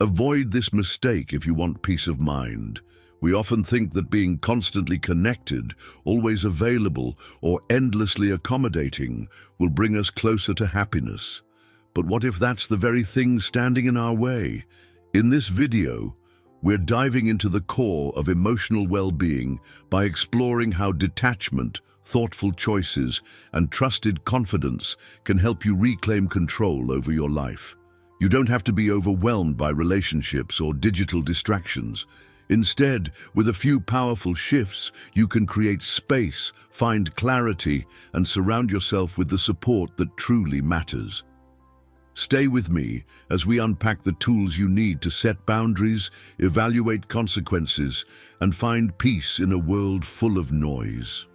Avoid this mistake if you want peace of mind. We often think that being constantly connected, always available, or endlessly accommodating will bring us closer to happiness. But what if that's the very thing standing in our way? In this video, we're diving into the core of emotional well-being by exploring how detachment, thoughtful choices, and trusted confidence can help you reclaim control over your life. You don't have to be overwhelmed by relationships or digital distractions. Instead, with a few powerful shifts, you can create space, find clarity, and surround yourself with the support that truly matters. Stay with me as we unpack the tools you need to set boundaries, evaluate consequences, and find peace in a world full of noise.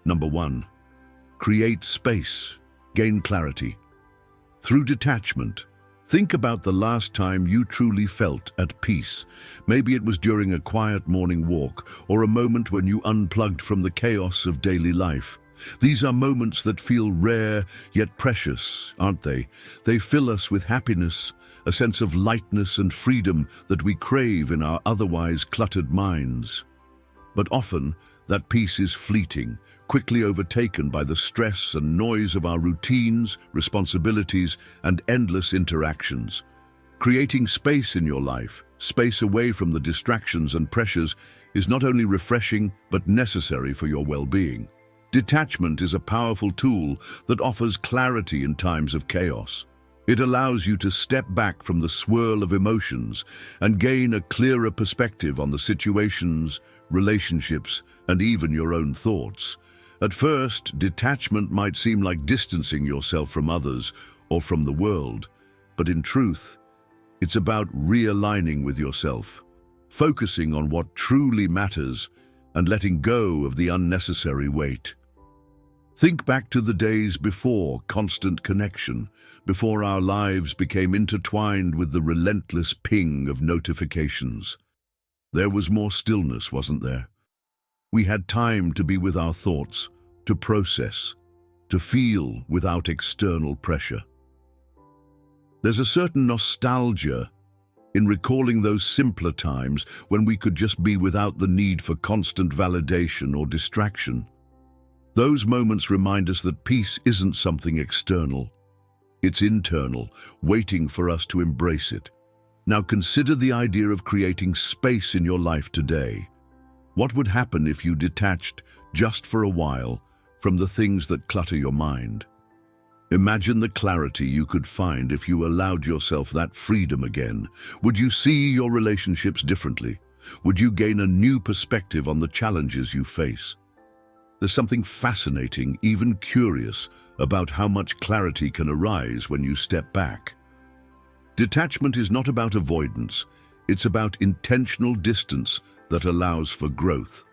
Number 1. Create space. Gain clarity. Through detachment, think about the last time you truly felt at peace. Maybe it was during a quiet morning walk or a moment when you unplugged from the chaos of daily life. These are moments that feel rare yet precious, aren't they? They fill us with happiness, a sense of lightness and freedom that we crave in our otherwise cluttered minds. But often, that peace is fleeting, quickly overtaken by the stress and noise of our routines, responsibilities, and endless interactions. Creating space in your life, space away from the distractions and pressures, is not only refreshing but necessary for your well-being. Detachment is a powerful tool that offers clarity in times of chaos. It allows you to step back from the swirl of emotions and gain a clearer perspective on the situations, relationships, and even your own thoughts. At first, detachment might seem like distancing yourself from others or from the world, but in truth, it's about realigning with yourself, focusing on what truly matters, and letting go of the unnecessary weight. Think back to the days before constant connection, before our lives became intertwined with the relentless ping of notifications. There was more stillness, wasn't there? We had time to be with our thoughts, to process, to feel without external pressure. There's a certain nostalgia in recalling those simpler times when we could just be without the need for constant validation or distraction. Those moments remind us that peace isn't something external. It's internal, waiting for us to embrace it. Now consider the idea of creating space in your life today. What would happen if you detached, just for a while, from the things that clutter your mind? Imagine the clarity you could find if you allowed yourself that freedom again. Would you see your relationships differently? Would you gain a new perspective on the challenges you face? There's something fascinating, even curious, about how much clarity can arise when you step back. Detachment is not about avoidance, it's about intentional distance that allows for growth.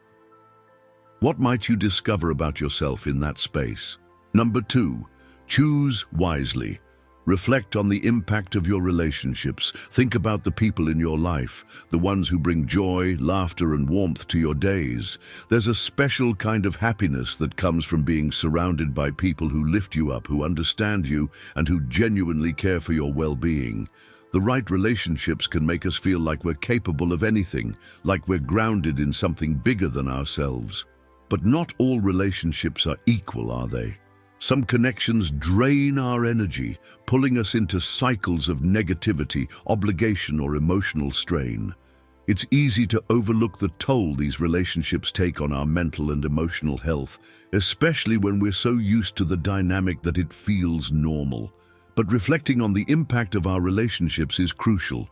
What might you discover about yourself in that space? Number 2, choose wisely. Reflect on the impact of your relationships. Think about the people in your life, the ones who bring joy, laughter, and warmth to your days. There's a special kind of happiness that comes from being surrounded by people who lift you up, who understand you, and who genuinely care for your well-being. The right relationships can make us feel like we're capable of anything, like we're grounded in something bigger than ourselves. But not all relationships are equal, are they? Some connections drain our energy, pulling us into cycles of negativity, obligation, or emotional strain. It's easy to overlook the toll these relationships take on our mental and emotional health, especially when we're so used to the dynamic that it feels normal. But reflecting on the impact of our relationships is crucial.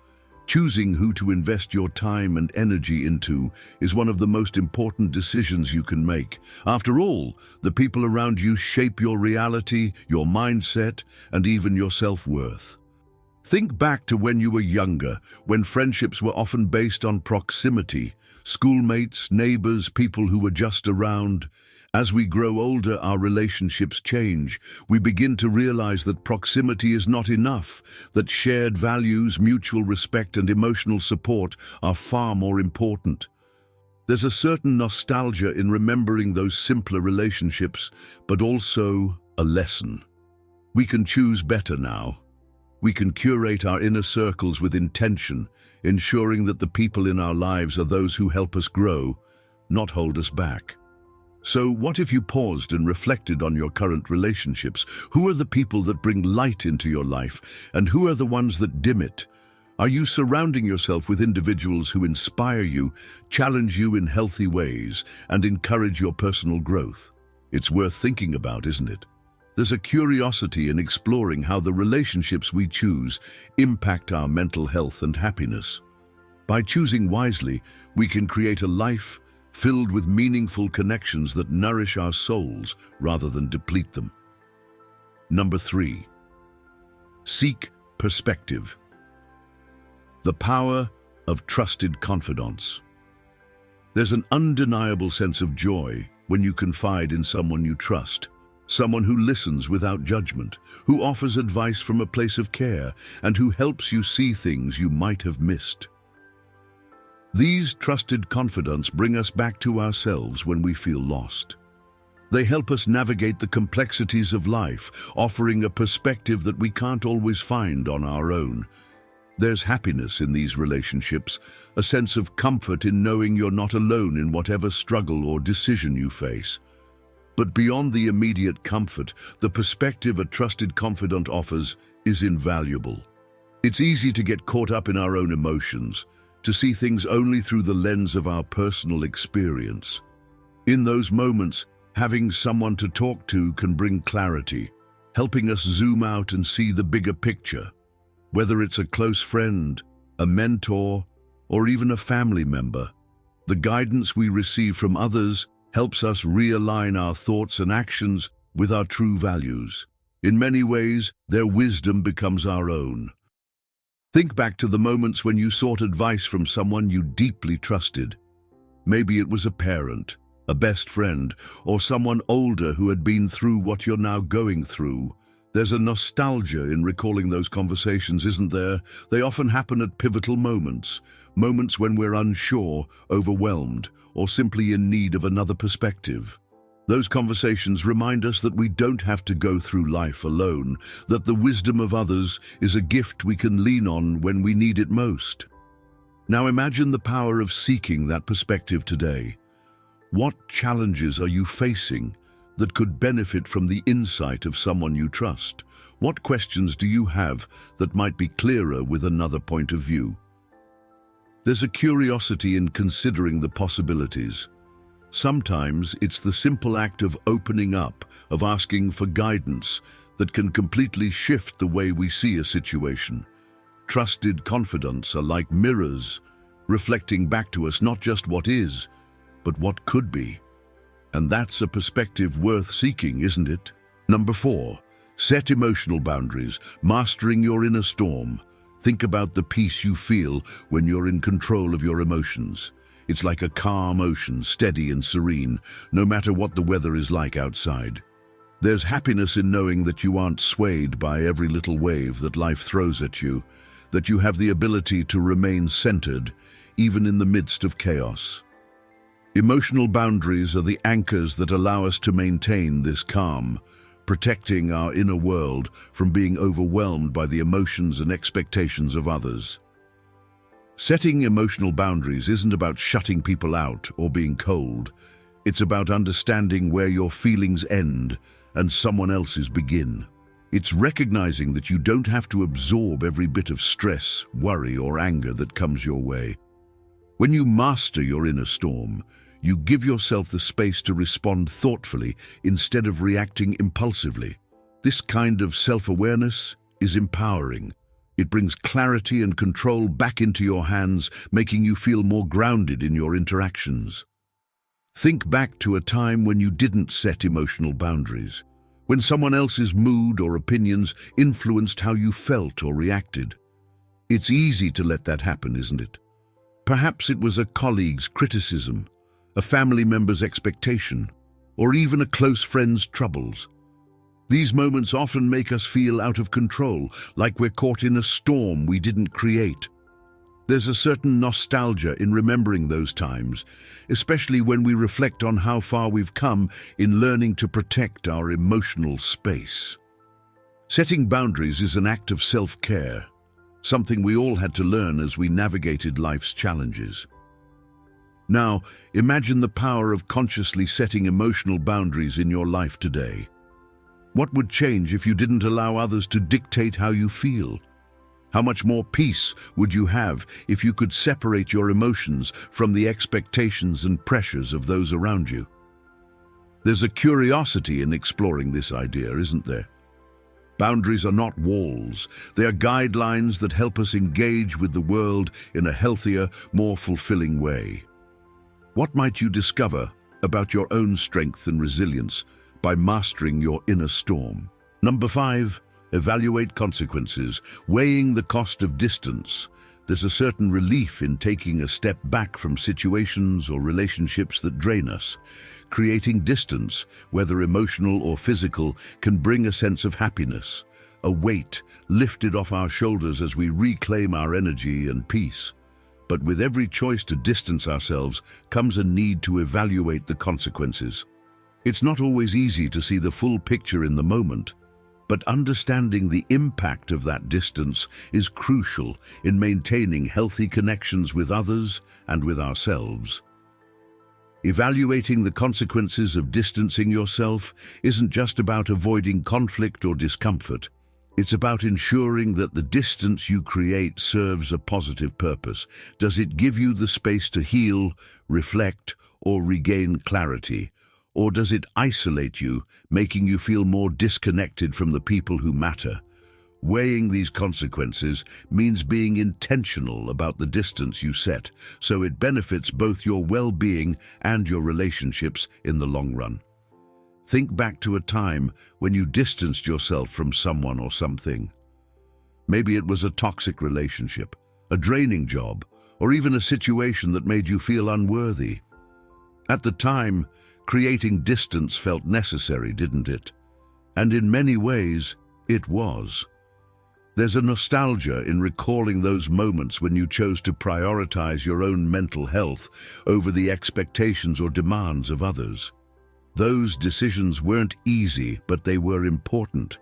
Choosing who to invest your time and energy into is one of the most important decisions you can make. After all, the people around you shape your reality, your mindset, and even your self-worth. Think back to when you were younger, when friendships were often based on proximity, schoolmates, neighbors, people who were just around. As we grow older, our relationships change. We begin to realize that proximity is not enough, that shared values, mutual respect, and emotional support are far more important. There's a certain nostalgia in remembering those simpler relationships, but also a lesson. We can choose better now. We can curate our inner circles with intention, ensuring that the people in our lives are those who help us grow, not hold us back. So what if you paused and reflected on your current relationships? Who are the people that bring light into your life, and who are the ones that dim it? Are you surrounding yourself with individuals who inspire you, challenge you in healthy ways, and encourage your personal growth? It's worth thinking about, isn't it? There's a curiosity in exploring how the relationships we choose impact our mental health and happiness. By choosing wisely, we can create a life filled with meaningful connections that nourish our souls rather than deplete them. Number 3. Seek perspective. The power of trusted confidants. There's an undeniable sense of joy when you confide in someone you trust, someone who listens without judgment, who offers advice from a place of care, and who helps you see things you might have missed. These trusted confidants bring us back to ourselves when we feel lost. They help us navigate the complexities of life, offering a perspective that we can't always find on our own. There's happiness in these relationships, a sense of comfort in knowing you're not alone in whatever struggle or decision you face. But beyond the immediate comfort, the perspective a trusted confidant offers is invaluable. It's easy to get caught up in our own emotions, to see things only through the lens of our personal experience. In those moments, having someone to talk to can bring clarity, helping us zoom out and see the bigger picture. Whether it's a close friend, a mentor, or even a family member, the guidance we receive from others helps us realign our thoughts and actions with our true values. In many ways, their wisdom becomes our own. Think back to the moments when you sought advice from someone you deeply trusted. Maybe it was a parent, a best friend, or someone older who had been through what you're now going through. There's a nostalgia in recalling those conversations, isn't there? They often happen at pivotal moments, moments when we're unsure, overwhelmed, or simply in need of another perspective. Those conversations remind us that we don't have to go through life alone, that the wisdom of others is a gift we can lean on when we need it most. Now imagine the power of seeking that perspective today. What challenges are you facing that could benefit from the insight of someone you trust? What questions do you have that might be clearer with another point of view? There's a curiosity in considering the possibilities. Sometimes it's the simple act of opening up, of asking for guidance, that can completely shift the way we see a situation. Trusted confidants are like mirrors, reflecting back to us not just what is, but what could be. And that's a perspective worth seeking, isn't it? Number 4, set emotional boundaries, mastering your inner storm. Think about the peace you feel when you're in control of your emotions. It's like a calm ocean, steady and serene, no matter what the weather is like outside. There's happiness in knowing that you aren't swayed by every little wave that life throws at you, that you have the ability to remain centered, even in the midst of chaos. Emotional boundaries are the anchors that allow us to maintain this calm, protecting our inner world from being overwhelmed by the emotions and expectations of others. Setting emotional boundaries isn't about shutting people out or being cold. It's about understanding where your feelings end and someone else's begin. It's recognizing that you don't have to absorb every bit of stress, worry, or anger that comes your way. When you master your inner storm, you give yourself the space to respond thoughtfully instead of reacting impulsively. This kind of self-awareness is empowering. It brings clarity and control back into your hands, making you feel more grounded in your interactions. Think back to a time when you didn't set emotional boundaries, when someone else's mood or opinions influenced how you felt or reacted. It's easy to let that happen, isn't it? Perhaps it was a colleague's criticism, a family member's expectation, or even a close friend's troubles. These moments often make us feel out of control, like we're caught in a storm we didn't create. There's a certain nostalgia in remembering those times, especially when we reflect on how far we've come in learning to protect our emotional space. Setting boundaries is an act of self-care, something we all had to learn as we navigated life's challenges. Now, imagine the power of consciously setting emotional boundaries in your life today. What would change if you didn't allow others to dictate how you feel? How much more peace would you have if you could separate your emotions from the expectations and pressures of those around you? There's a curiosity in exploring this idea, isn't there? Boundaries are not walls. They are guidelines that help us engage with the world in a healthier, more fulfilling way. What might you discover about your own strength and resilience by mastering your inner storm? Number 5, evaluate consequences, weighing the cost of distance. There's a certain relief in taking a step back from situations or relationships that drain us. Creating distance, whether emotional or physical, can bring a sense of happiness, a weight lifted off our shoulders as we reclaim our energy and peace. But with every choice to distance ourselves comes a need to evaluate the consequences. It's not always easy to see the full picture in the moment, but understanding the impact of that distance is crucial in maintaining healthy connections with others and with ourselves. Evaluating the consequences of distancing yourself isn't just about avoiding conflict or discomfort. It's about ensuring that the distance you create serves a positive purpose. Does it give you the space to heal, reflect, or regain clarity? Or does it isolate you, making you feel more disconnected from the people who matter? Weighing these consequences means being intentional about the distance you set, so it benefits both your well-being and your relationships in the long run. Think back to a time when you distanced yourself from someone or something. Maybe it was a toxic relationship, a draining job, or even a situation that made you feel unworthy. At the time, creating distance felt necessary, didn't it? And in many ways, it was. There's a nostalgia in recalling those moments when you chose to prioritize your own mental health over the expectations or demands of others. Those decisions weren't easy, but they were important.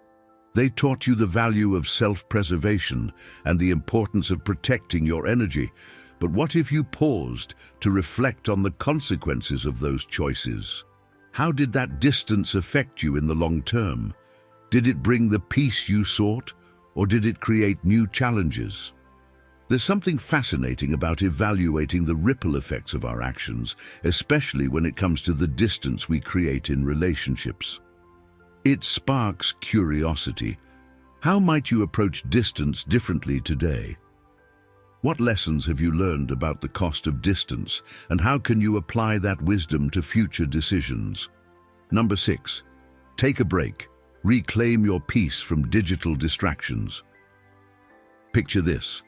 They taught you the value of self-preservation and the importance of protecting your energy. But what if you paused to reflect on the consequences of those choices? How did that distance affect you in the long term? Did it bring the peace you sought, or did it create new challenges? There's something fascinating about evaluating the ripple effects of our actions, especially when it comes to the distance we create in relationships. It sparks curiosity. How might you approach distance differently today? What lessons have you learned about the cost of distance, and how can you apply that wisdom to future decisions? Number 6, take a break. Reclaim your peace from digital distractions. Picture this: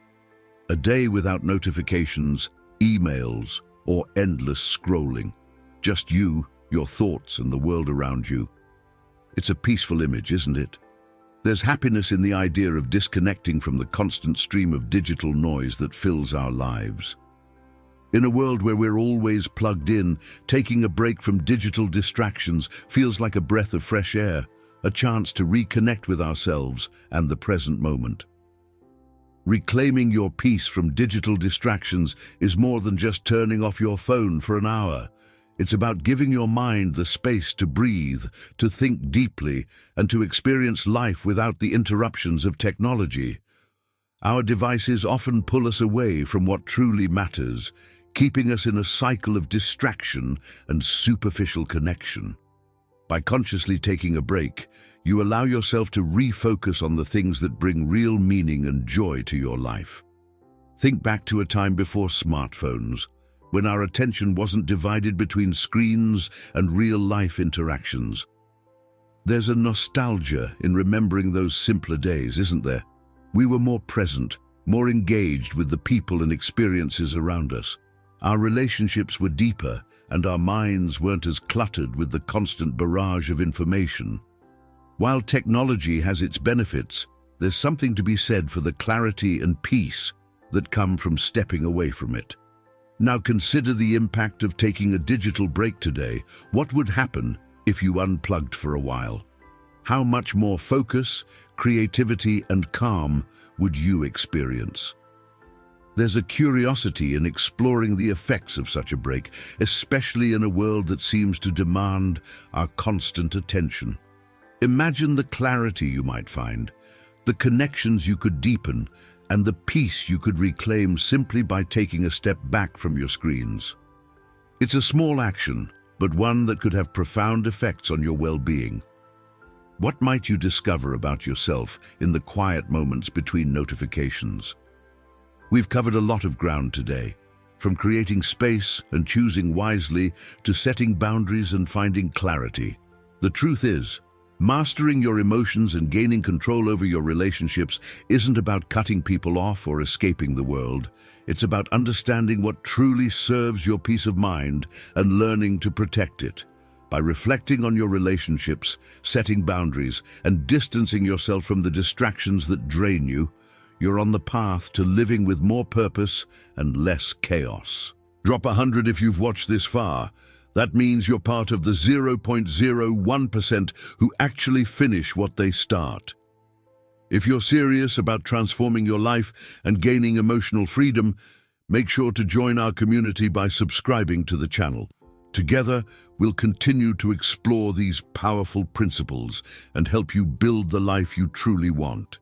a day without notifications, emails, or endless scrolling. Just you, your thoughts, and the world around you. It's a peaceful image, isn't it? There's happiness in the idea of disconnecting from the constant stream of digital noise that fills our lives. In a world where we're always plugged in, taking a break from digital distractions feels like a breath of fresh air, a chance to reconnect with ourselves and the present moment. Reclaiming your peace from digital distractions is more than just turning off your phone for an hour. It's about giving your mind the space to breathe, to think deeply, and to experience life without the interruptions of technology. Our devices often pull us away from what truly matters, keeping us in a cycle of distraction and superficial connection. By consciously taking a break, you allow yourself to refocus on the things that bring real meaning and joy to your life. Think back to a time before smartphones, when our attention wasn't divided between screens and real-life interactions. There's a nostalgia in remembering those simpler days, isn't there? We were more present, more engaged with the people and experiences around us. Our relationships were deeper, and our minds weren't as cluttered with the constant barrage of information. While technology has its benefits, there's something to be said for the clarity and peace that come from stepping away from it. Now consider the impact of taking a digital break today. What would happen if you unplugged for a while? how much more focus, creativity, and calm would you experience? There's a curiosity in exploring the effects of such a break, especially in a world that seems to demand our constant attention. Imagine the clarity you might find, the connections you could deepen, and the peace you could reclaim simply by taking a step back from your screens. It's a small action, but one that could have profound effects on your well-being. What might you discover about yourself in the quiet moments between notifications? We've covered a lot of ground today, from creating space and choosing wisely to setting boundaries and finding clarity. The truth is, mastering your emotions and gaining control over your relationships isn't about cutting people off or escaping the world. It's about understanding what truly serves your peace of mind and learning to protect it. By reflecting on your relationships, setting boundaries, and distancing yourself from the distractions that drain you, you're on the path to living with more purpose and less chaos. Drop 100 if you've watched this far. That means you're part of the 0.01% who actually finish what they start. If you're serious about transforming your life and gaining emotional freedom, make sure to join our community by subscribing to the channel. Together, we'll continue to explore these powerful principles and help you build the life you truly want.